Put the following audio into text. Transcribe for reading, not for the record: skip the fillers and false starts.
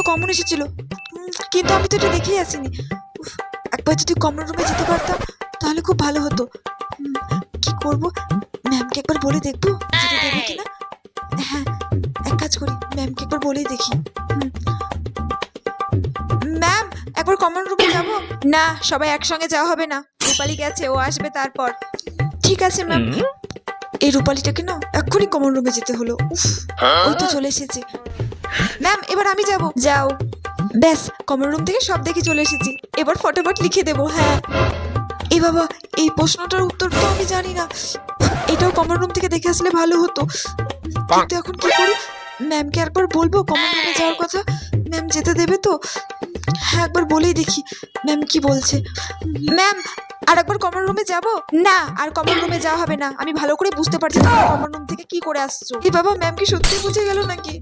Common এসেছিল, কিন্তু আমি তো এটা দেখেই আসিনি। উফ, একবার যদি কমন রুমে যেতে পারতাম তাহলে খুব ভালো হতো। কি করব, ম্যামকে একবার বলে দেখবো যেতে দেবে কিনা। হ্যাঁ, এক কাজ করি, ম্যামকে একবার বলেই দেখি। ম্যাম, একবার কমন রুমে যাব? না, সবাই একসঙ্গে যাওয়া হবে না, রূপালি গেছে, ও আসবে তারপর। ঠিক আছে ম্যাম। এই রূপালিটাকে না এক্ষুনি কমন রুমে যেতে হলো। উফ, ওই তো চলে এসেছে। ম্যাম, এবার আমি যাব। যাও। ব্যাস, কমন রুম থেকে সব দেখে চলে এসেছি, এবার ফটাফট লিখে দেবো। হ্যাঁ। এ বাবা, এই প্রশ্নটার উত্তর তো আমি জানি না, এটাও কমন রুম থেকে দেখে আসলে ভালো হতো, কিন্তু এখন কি করি? ম্যামকে একবার বলবো কমন রুমে যাওয়ার কথা, ম্যাম যেতে দেবে তো? হ্যাঁ, একবার বলেই দেখি ম্যাম কি বলছে। ম্যাম, আর একবার কমন রুমে যাব? না, আর কমন রুমে যাওয়া হবে না, আমি ভালো করে বুঝতে পারছি তুমি কমন রুম থেকে কি করে আসছো। এ বাবা, ম্যাম কি সত্যি বুঝে গেল নাকি?